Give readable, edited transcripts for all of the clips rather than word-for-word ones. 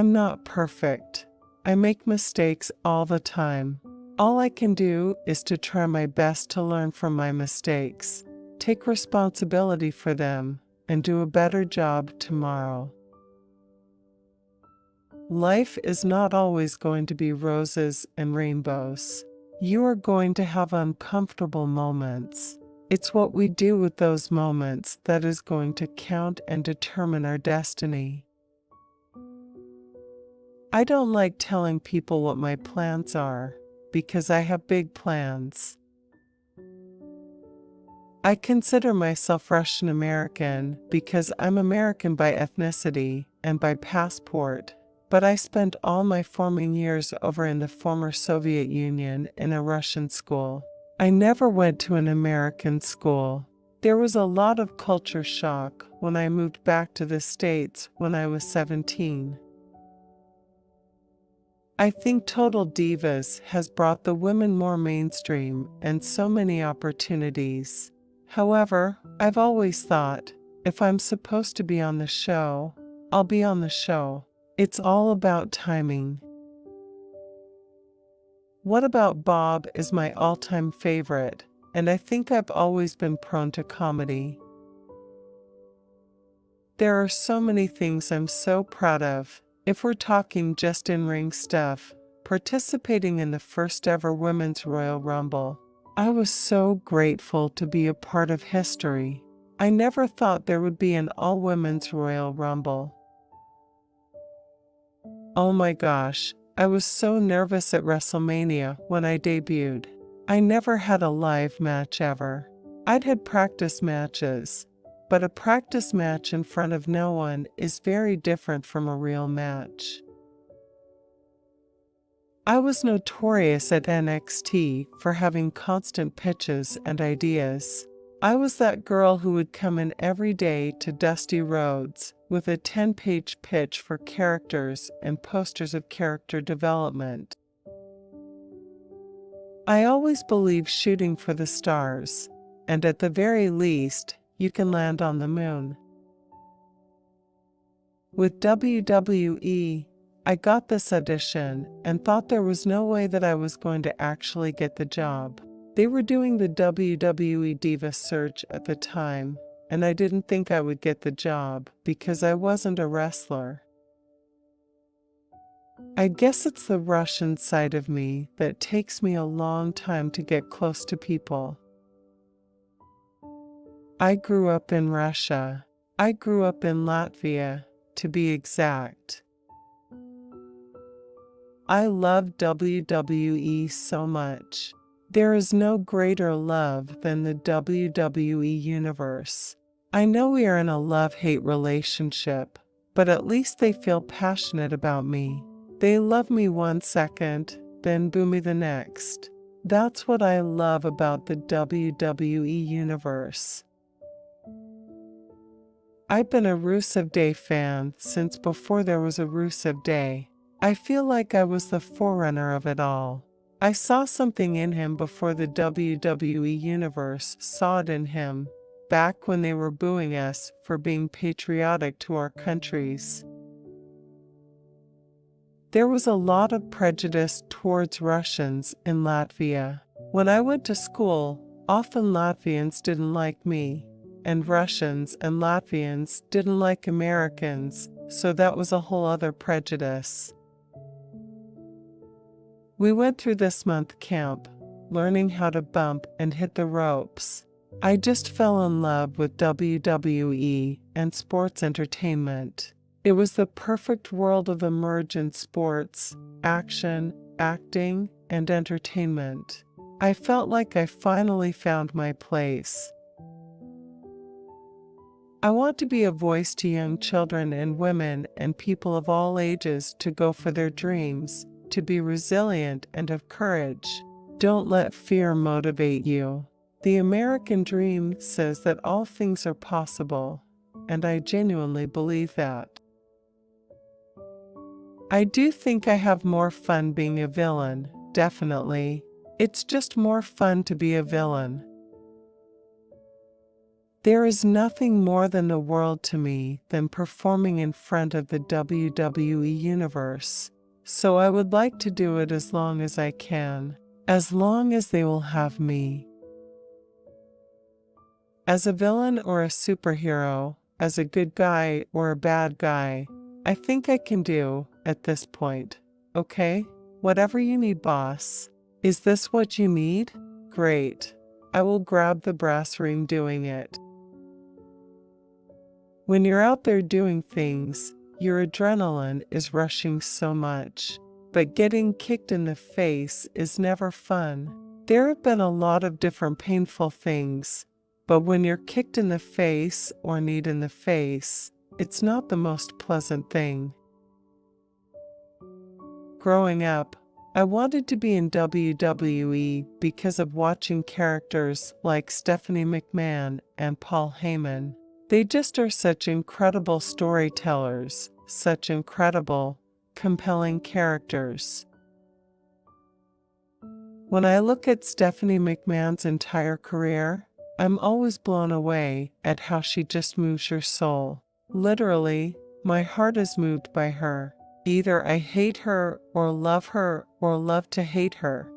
I'm not perfect. I make mistakes all the time. All I can do is to try my best to learn from my mistakes, take responsibility for them, and do a better job tomorrow. Life is not always going to be roses and rainbows. You are going to have uncomfortable moments. It's what we do with those moments that is going to count and determine our destiny. I don't like telling people what my plans are, because I have big plans. I consider myself Russian American because I'm American by ethnicity and by passport, but I spent all my forming years over in the former Soviet Union in a Russian school. I never went to an American school. There was a lot of culture shock when I moved back to the States when I was 17. I think Total Divas has brought the women more mainstream and so many opportunities. However, I've always thought, if I'm supposed to be on the show, I'll be on the show. It's all about timing. What About Bob is my all-time favorite, and I think I've always been prone to comedy. There are so many things I'm so proud of. If we're talking just in-ring stuff, participating in the first ever Women's Royal Rumble, I was so grateful to be a part of history. I never thought there would be an all-women's Royal Rumble. Oh my gosh, I was so nervous at WrestleMania when I debuted. I never had a live match ever. I'd had practice matches, but a practice match in front of no one is very different from a real match. I was notorious at NXT for having constant pitches and ideas. I was that girl who would come in every day to Dusty Rhodes with a 10-page pitch for characters and posters of character development. I always believe shooting for the stars, and at the very least, you can land on the moon. With WWE, I got this audition and thought there was no way that I was going to actually get the job. They were doing the WWE Diva search at the time, and I didn't think I would get the job because I wasn't a wrestler. I guess it's the Russian side of me that takes me a long time to get close to people. I grew up in Russia. I grew up in Latvia, to be exact. I love WWE so much. There is no greater love than the WWE universe. I know we are in a love-hate relationship, but at least they feel passionate about me. They love me 1 second, then boo me the next. That's what I love about the WWE universe. I've been a Rusev Day fan since before there was a Rusev Day. I feel like I was the forerunner of it all. I saw something in him before the WWE universe saw it in him, back when they were booing us for being patriotic to our countries. There was a lot of prejudice towards Russians in Latvia. When I went to school, often Latvians didn't like me, and Russians and Latvians didn't like Americans, so that was a whole other prejudice. We went through this month camp, learning how to bump and hit the ropes. I just fell in love with WWE and sports entertainment. It was the perfect world of immersion in sports, action, acting, and entertainment. I felt like I finally found my place. I want to be a voice to young children and women and people of all ages to go for their dreams, to be resilient and have courage. Don't let fear motivate you. The American dream says that all things are possible, and I genuinely believe that. I do think I have more fun being a villain, definitely. It's just more fun to be a villain. There is nothing more than the world to me than performing in front of the WWE universe. So I would like to do it as long as I can, as long as they will have me. As a villain or a superhero, as a good guy or a bad guy, I think I can do at this point. Okay? Whatever you need, boss. Is this what you need? Great. I will grab the brass ring doing it. When you're out there doing things, your adrenaline is rushing so much. But getting kicked in the face is never fun. There have been a lot of different painful things, but when you're kicked in the face or kneed in the face, it's not the most pleasant thing. Growing up, I wanted to be in WWE because of watching characters like Stephanie McMahon and Paul Heyman. They just are such incredible storytellers, such incredible, compelling characters. When I look at Stephanie McMahon's entire career, I'm always blown away at how she just moves your soul. Literally, my heart is moved by her. Either I hate her or love to hate her.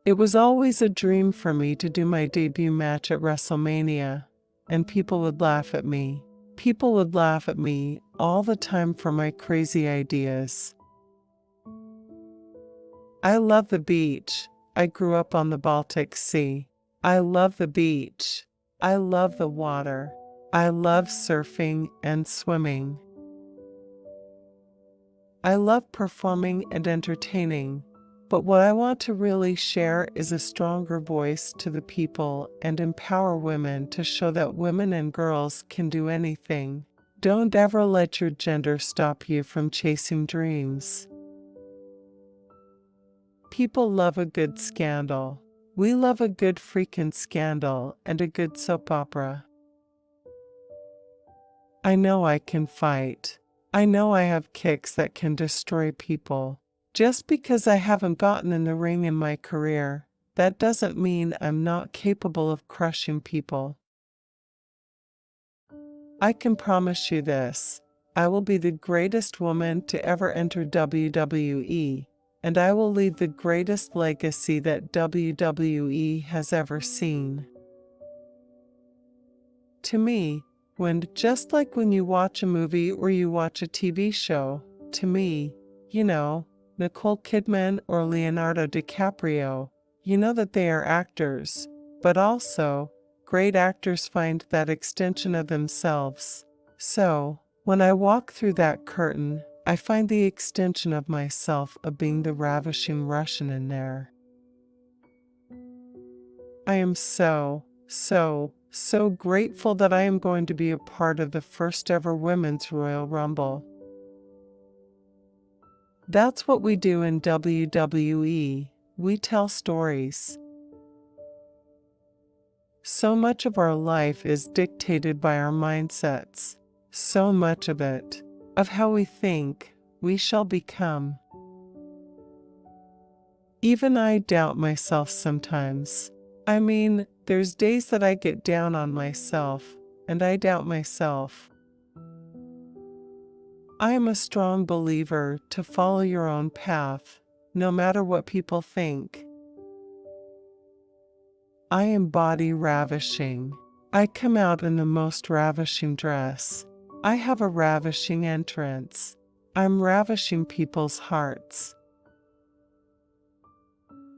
It was always a dream for me to do my debut match at WrestleMania, and people would laugh at me. People would laugh at me all the time for my crazy ideas. I love the beach. I grew up on the Baltic Sea. I love the beach. I love the water. I love surfing and swimming. I love performing and entertaining, but what I want to really share is a stronger voice to the people and empower women to show that women and girls can do anything. Don't ever let your gender stop you from chasing dreams. People love a good scandal. We love a good freaking scandal and a good soap opera. I know I can fight. I know I have kicks that can destroy people. Just because I haven't gotten in the ring in my career, that doesn't mean I'm not capable of crushing people. I can promise you this. I will be the greatest woman to ever enter WWE, and I will leave the greatest legacy that WWE has ever seen. To me, just like when you watch a movie or you watch a TV show, to me, Nicole Kidman or Leonardo DiCaprio, you know that they are actors, but also, great actors find that extension of themselves. So, when I walk through that curtain, I find the extension of myself of being the ravishing Russian in there. I am so grateful that I am going to be a part of the first ever Women's Royal Rumble. That's what we do in WWE. We tell stories. So much of our life is dictated by our mindsets. So much of it, of how we think, we shall become. Even I doubt myself sometimes. I mean, there's days that I get down on myself, and I doubt myself. I am a strong believer to follow your own path, no matter what people think. I am body ravishing. I come out in the most ravishing dress. I have a ravishing entrance. I'm ravishing people's hearts.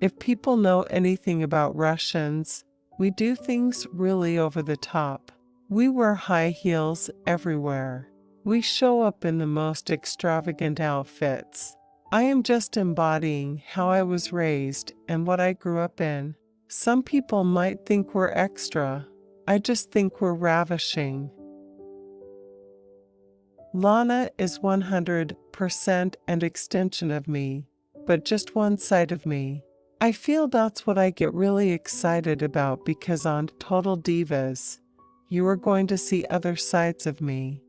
If people know anything about Russians, we do things really over the top. We wear high heels everywhere. We show up in the most extravagant outfits. I am just embodying how I was raised and what I grew up in. Some people might think we're extra. I just think we're ravishing. Lana is 100% an extension of me, but just one side of me. I feel that's what I get really excited about because on Total Divas, you are going to see other sides of me.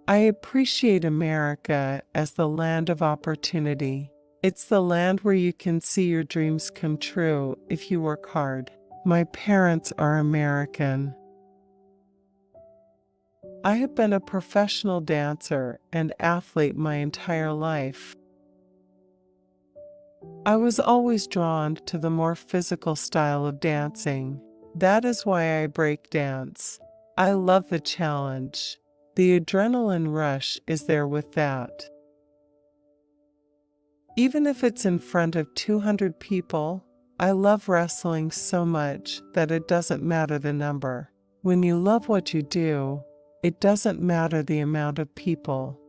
I appreciate America as the land of opportunity. It's the land where you can see your dreams come true if you work hard. My parents are American. I have been a professional dancer and athlete my entire life. I was always drawn to the more physical style of dancing. That is why I break dance. I love the challenge. The adrenaline rush is there with that. Even if it's in front of 200 people, I love wrestling so much that it doesn't matter the number. When you love what you do, it doesn't matter the amount of people.